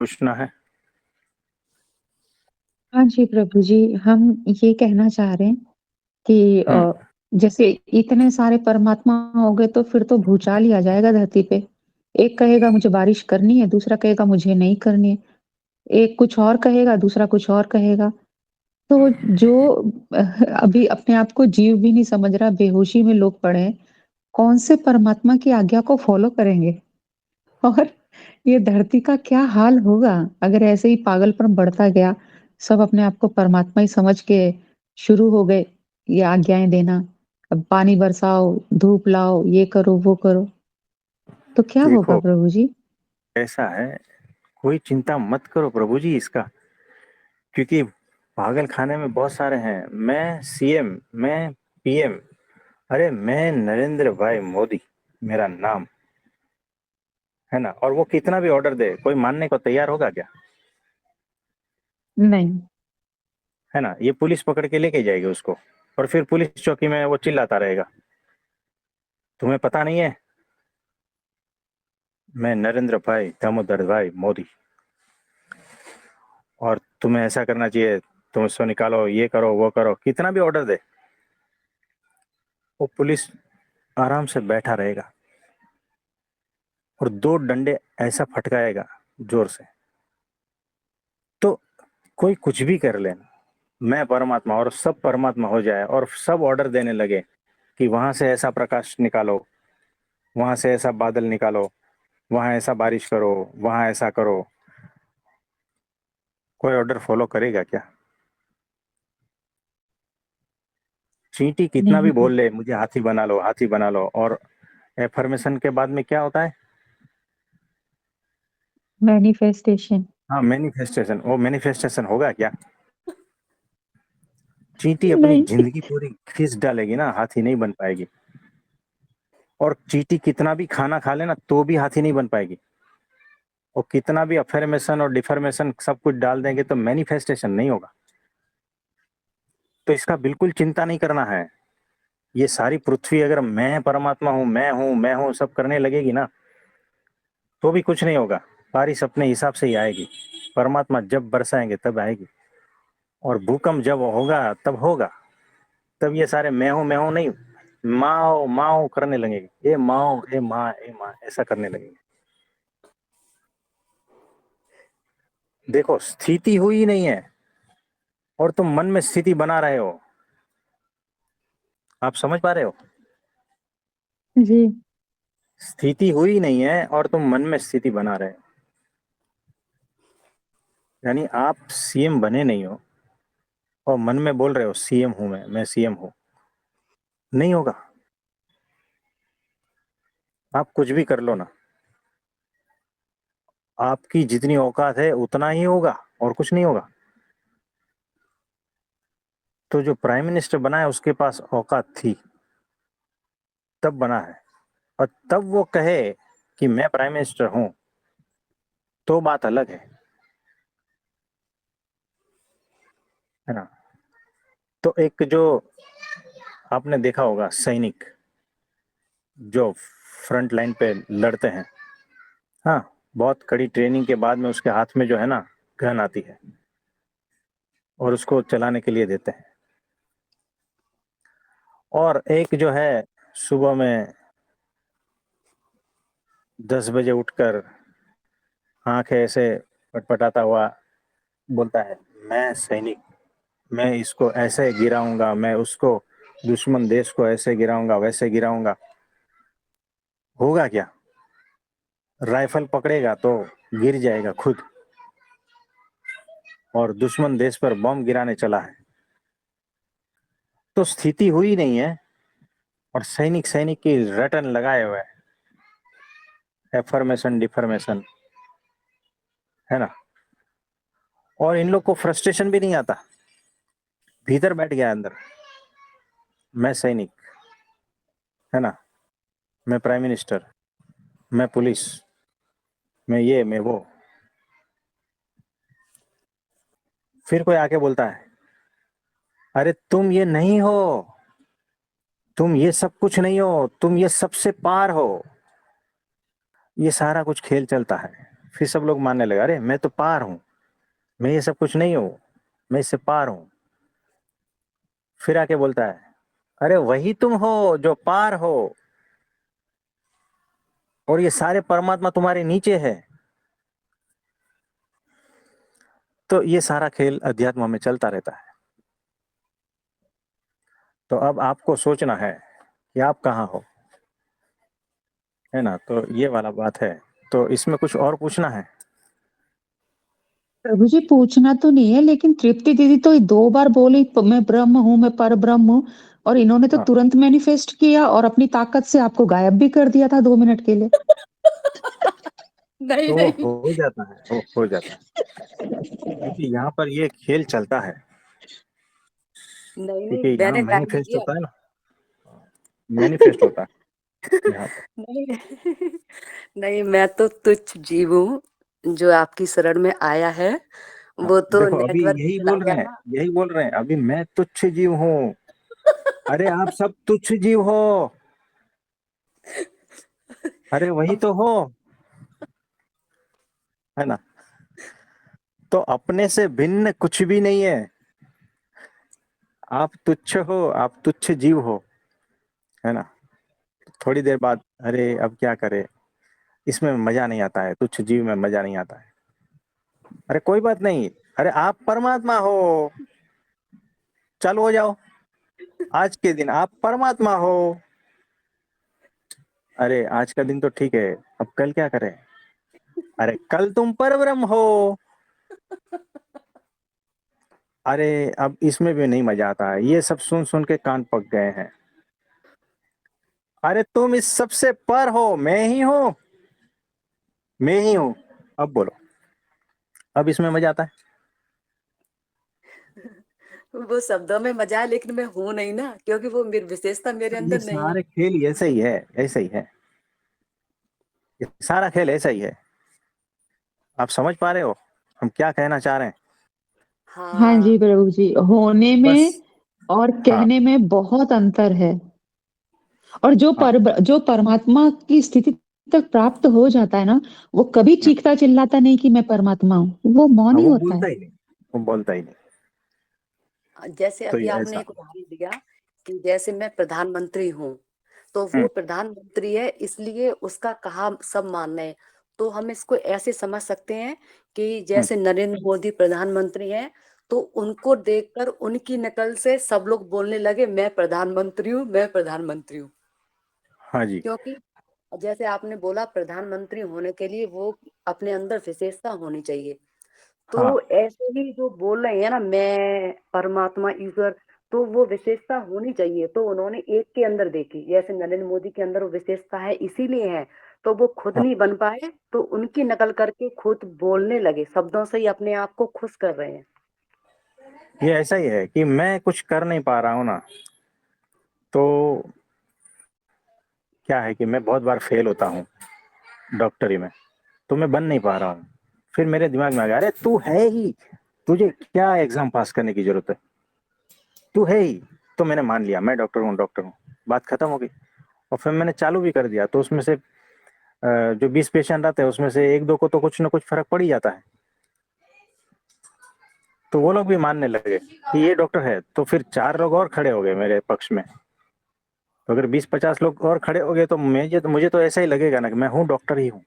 पूछना है। हाँ जी प्रभु जी। हम ये कहना चाह रहे हैं कि हम्म। जैसे इतने सारे परमात्मा हो गए तो फिर तो भूचाल ही आ जाएगा धरती पे। एक कहेगा मुझे बारिश करनी है, दूसरा कहेगा मुझे नहीं करनी है। एक कुछ और कहेगा, दूसरा कुछ और कहेगा। तो जो अभी अपने आप को जीव भी नहीं समझ रहा, बेहोशी में लोग पड़े हैं, कौन से परमात्मा की आज्ञा को फॉलो करेंगे? और ये धरती का क्या हाल होगा अगर ऐसे ही पागलपन बढ़ता गया, सब अपने आप को परमात्मा ही समझ के शुरू हो गए ये आज्ञाएं देना। अब पानी बरसाओ, धूप लाओ, ये करो, वो करो, तो क्या होगा देखो, प्रभु जी? ऐसा है, कोई चिंता मत करो प्रभु जी इसका। क्योंकि पागल खाने में बहुत सारे हैं। मैं सीएम, मैं पीएम, अरे मैं नरेंद्र भाई मोदी, मेरा नाम है ना। और वो कितना भी ऑर्डर दे, कोई मानने को तैयार होगा क्या? नहीं। है ना। ये पुलिस पकड़ के लेके जाएगी उसको, और फिर पुलिस चौकी में वो चिल्लाता रहेगा। तुम्हें पता नहीं है, मैं नरेंद्र भाई दामोदर भाई मोदी, और तुम्हें ऐसा करना चाहिए, तुम इसको निकालो, ये करो, वो करो, कितना भी ऑर्डर दे, वो पुलिस आराम से बैठा रहेगा और दो डंडे ऐसा फटकाएगा जोर से। तो कोई कुछ भी कर ले, मैं परमात्मा और सब परमात्मा हो जाए और सब ऑर्डर देने लगे कि वहां से ऐसा प्रकाश निकालो, वहां से ऐसा बादल निकालो, वहां ऐसा बारिश करो, वहां ऐसा करो, कोई ऑर्डर फॉलो करेगा क्या? चींटी कितना भी नहीं बोल कर ले मुझे हाथी बना लो, हाथी बना लो, और एफर्मेशन के बाद में क्या होता है? मैनिफेस्टेशन। हाँ, मैनिफेस्टेशन। वो मैनिफेस्टेशन होगा क्या? चींटी अपनी नहीं। जिंदगी पूरी खींच डालेगी ना, हाथी नहीं बन पाएगी। और चींटी कितना भी खाना खा लेना तो भी हाथी नहीं बन पाएगी। वो कितना भी अफर्मेशन और डिफर्मेशन सब कुछ डाल देंगे तो मैनिफेस्टेशन नहीं होगा। तो इसका बिल्कुल चिंता नहीं करना है। ये सारी पृथ्वी अगर मैं परमात्मा हूँ, मैं हूँ, मैं हूँ सब करने लगेगी ना, तो भी कुछ नहीं होगा। बारिश अपने हिसाब से ही आएगी। परमात्मा जब बरसाएंगे तब आएगी। और भूकंप जब होगा तब होगा। तब ये सारे मैं हूं नहीं, माओ माओ करने लगेंगे, ए माओ, ए माँ ऐसा करने लगेंगे। देखो, स्थिति हुई नहीं है और तुम मन में स्थिति बना रहे हो। आप समझ पा रहे हो? जी। स्थिति हुई नहीं है और तुम मन में स्थिति बना रहे हो। यानी आप सीएम बने नहीं हो और मन में बोल रहे हो सीएम हूं, मैं सीएम हूं। नहीं होगा। आप कुछ भी कर लो ना, आपकी जितनी औकात है उतना ही होगा, और कुछ नहीं होगा। तो जो प्राइम मिनिस्टर बना है उसके पास औकात थी, तब बना है। और तब वो कहे कि मैं प्राइम मिनिस्टर हूं, तो बात अलग है ना। तो एक जो आपने देखा होगा सैनिक जो फ्रंट लाइन पे लड़ते हैं, हाँ, बहुत कड़ी ट्रेनिंग के बाद में उसके हाथ में जो है ना गन आती है, और उसको चलाने के लिए देते हैं। और एक जो है सुबह में 10 बजे उठकर आंखें ऐसे पटपटाता हुआ बोलता है, मैं सैनिक, मैं इसको ऐसे गिराऊंगा, मैं उसको दुश्मन देश को ऐसे गिराऊंगा, वैसे गिराऊंगा। होगा क्या? राइफल पकड़ेगा तो गिर जाएगा खुद, और दुश्मन देश पर बम गिराने चला है। तो स्थिति हुई नहीं है, और सैनिक सैनिक की रटन लगाए हुए है, एफर्मेशन डिफर्मेशन, है ना। और इन लोग को फ्रस्ट्रेशन भी नहीं आता, भीतर बैठ गया अंदर, मैं सैनिक, है ना, मैं प्राइम मिनिस्टर, मैं पुलिस, मैं ये मैं वो। फिर कोई आके बोलता है, अरे तुम ये नहीं हो, तुम ये सब कुछ नहीं हो, तुम ये सबसे पार हो। ये सारा कुछ खेल चलता है। फिर सब लोग मानने लगे, अरे मैं तो पार हूं, मैं ये सब कुछ नहीं हूं, मैं इससे पार हूं। फिर आके बोलता है, अरे वही तुम हो जो पार हो, और ये सारे परमात्मा तुम्हारे नीचे है। तो ये सारा खेल अध्यात्म में चलता रहता है। तो अब आपको सोचना है कि आप कहाँ हो, है ना। तो ये वाला बात है। तो इसमें कुछ और पूछना है? प्रभु जी पूछना तो नहीं है, लेकिन तृप्ति दीदी तो 2 बार बोली मैं ब्रह्म हूँ, मैं पर ब्रह्म हूँ, और इन्होंने तो हाँ, तुरंत मैनिफेस्ट किया और अपनी ताकत से आपको गायब भी कर दिया था 2 मिनट के लिए। नहीं तो वो नहीं हो जाता है, वो हो जाता है, क्योंकि यहाँ पर ये खेल चलता है। नहीं नहीं क्योंकि यहाँ मैंने गाली नहीं मैनिफेस्ट दिया। होता है ना, मैनिफेस्ट होता है यहाँ पर। नहीं नहीं, मैं तो तुच्छ जीव हूँ जो आपकी शरण में आया है। हाँ, वो तो देखो अभी नेटवर्क यही चला बोल गया रहे हैं, ना। यही बोल रहे हैं, अभी मैं तुच्छ जीव हूँ। अरे आप सब तुच्छ जीव हो, अरे वही अब तो हो, है ना। तो अपने से भिन्न कुछ भी नहीं है। आप तुच्छ हो, आप तुच्छ जीव हो, है ना। थोड़ी देर बाद, अरे अब क्या करे, इसमें मजा नहीं आता है, तुच्छ जीव में मजा नहीं आता है। अरे कोई बात नहीं, अरे आप परमात्मा हो, चालू हो जाओ। आज के दिन आप परमात्मा हो। अरे आज का दिन तो ठीक है, अब कल क्या करें? अरे कल तुम परब्रह्म हो। अरे अब इसमें भी नहीं मजा आता है, ये सब सुन सुन के कान पक गए हैं। अरे तुम इस सबसे पर हो, मैं ही हूं, मैं ही हूं। अब बोलो, अब इसमें मजा आता है? वो शब्दों में मजा है, लेकिन मैं हूं नहीं ना, क्योंकि वो मेरी विशेषता मेरे ये अंदर नहीं है। सारे खेल ऐसे ही है, ऐसे ही है, ये सारा खेल ऐसा ही है। आप समझ पा रहे हो हम क्या कहना चाह रहे हैं? हाँ जी हाँ प्रभु जी, होने बस। में और हाँ, कहने में बहुत अंतर है। और हाँ, जो परमात्मा की स्थिति तक प्राप्त हो जाता है ना, वो कभी हाँ, चीखता चिल्लाता नहीं कि मैं परमात्मा हूँ, वो मौन हाँ, ही वो होता बोलता है। ही नहीं, वो बोलता ही नहीं। जैसे तो अभी ये आपने ऐसा। एक उदाहरण दिया कि जैसे मैं प्रधानमंत्री हूँ, तो वो हम्म, प्रधानमंत्री है इसलिए उसका कहा सब मानना है। तो हम इसको ऐसे समझ सकते हैं कि हम्म, जैसे नरेंद्र मोदी प्रधानमंत्री हैं, तो उनको देखकर उनकी नकल से सब लोग बोलने लगे मैं प्रधानमंत्री हूँ, मैं प्रधानमंत्री हूँ। हाँ जी, क्योंकि जैसे आपने बोला प्रधानमंत्री होने के लिए वो अपने अंदर विशेषता होनी चाहिए। हाँ, तो ऐसे ही जो बोल रहे हैं ना मैं परमात्मा ईश्वर, तो वो विशेषता होनी चाहिए, तो उन्होंने एक के अंदर देखी, जैसे नरेंद्र मोदी के अंदर वो विशेषता है इसीलिए है। तो वो खुद हाँ। नहीं बन पाए, तो उनकी नकल करके खुद बोलने लगे, शब्दों से ही अपने आप को खुश कर रहे हैं। ये ऐसा ही है कि मैं कुछ कर नहीं पा रहा हूँ ना, तो क्या है कि मैं बहुत बार फेल होता हूँ डॉक्टरी में, तो मैं बन नहीं पा रहा हूँ। फिर मेरे दिमाग में आ गया, अरे तू है ही, तुझे क्या एग्जाम पास करने की जरूरत है, तू है ही। तो मैंने मान लिया मैं डॉक्टर हूँ, डॉक्टर हूँ, बात खत्म हो गई। और फिर मैंने चालू भी कर दिया, तो उसमें से जो 20 पेशेंट आते हैं उसमें से एक दो को तो कुछ ना कुछ फर्क पड़ ही जाता है। तो वो लोग भी मानने लगे कि ये डॉक्टर है, तो फिर 4 लोग और खड़े हो गए मेरे पक्ष में। तो अगर 20-50 लोग और खड़े हो गए तो मुझे तो ऐसा ही लगेगा ना कि मैं हूँ, डॉक्टर ही हूँ।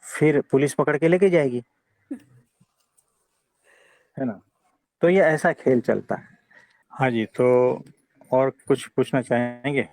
फिर पुलिस पकड़ के लेके जाएगी, है ना। तो ये ऐसा खेल चलता है। हाँ जी, तो और कुछ पूछना चाहेंगे?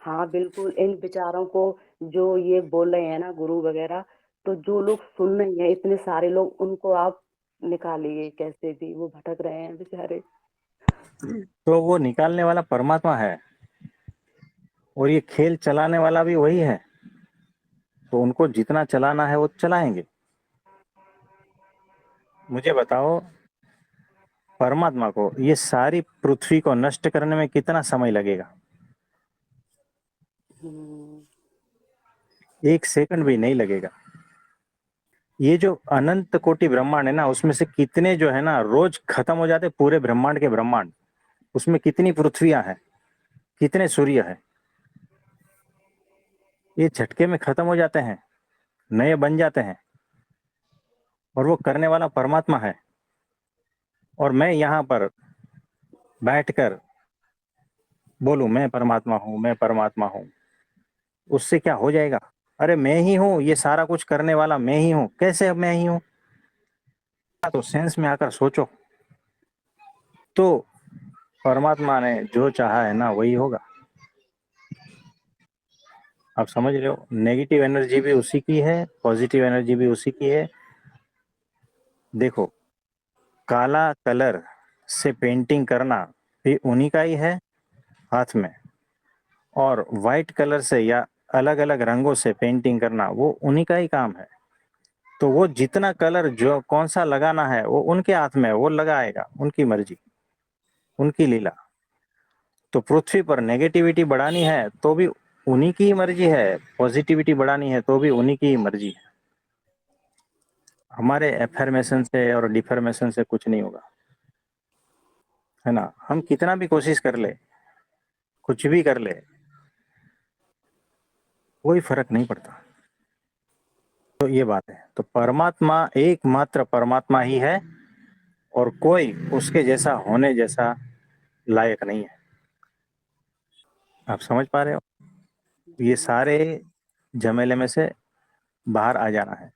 हाँ बिल्कुल, इन विचारों को जो ये बोल रहे हैं ना गुरु वगैरह, तो जो लोग सुन रहे हैं इतने सारे लोग, उनको आप निकालिए कैसे भी, वो भटक रहे हैं बेचारे। तो वो निकालने वाला परमात्मा है, और ये खेल चलाने वाला भी वही है। तो उनको जितना चलाना है वो चलाएंगे। मुझे बताओ, परमात्मा को ये सारी पृथ्वी को नष्ट करने में कितना समय लगेगा? हम्म। 1 सेकंड भी नहीं लगेगा। ये जो अनंत कोटि ब्रह्मांड है ना, उसमें से कितने जो है ना रोज खत्म हो जाते, पूरे ब्रह्मांड के ब्रह्मांड। उसमें कितनी पृथ्वियां हैं, कितने सूर्य हैं, ये झटके में खत्म हो जाते हैं। नए बन जाते हैं, और वो करने वाला परमात्मा है। और मैं यहाँ पर बैठकर बोलूं मैं परमात्मा हूँ, मैं परमात्मा हूँ, उससे क्या हो जाएगा? अरे मैं ही हूँ, ये सारा कुछ करने वाला मैं ही हूँ। कैसे मैं ही हूँ? तो सेंस में आकर सोचो, तो परमात्मा ने जो चाहा है ना वही होगा। आप समझ रहे हो? नेगेटिव एनर्जी भी उसी की है, पॉजिटिव एनर्जी भी उसी की है। देखो, काला कलर से पेंटिंग करना भी उन्हीं का ही है हाथ में, और वाइट कलर से या अलग अलग रंगों से पेंटिंग करना वो उन्हीं का ही काम है। तो वो जितना कलर जो कौन सा लगाना है वो उनके हाथ में है, वो लगाएगा, उनकी मर्जी, उनकी लीला। तो पृथ्वी पर नेगेटिविटी बढ़ानी है तो भी उन्हीं की ही मर्जी है, पॉजिटिविटी बढ़ानी है तो भी उन्हीं की ही मर्जी है। हमारे एफर्मेशन से और डिफर्मेशन से कुछ नहीं होगा, है ना? हम कितना भी कोशिश कर ले, कुछ भी कर ले, कोई फर्क नहीं पड़ता। तो ये बात है। तो परमात्मा एकमात्र परमात्मा ही है, और कोई उसके जैसा होने जैसा लायक नहीं है। आप समझ पा रहे हो? ये जी सारे झमेले में से बाहर आ जाना है।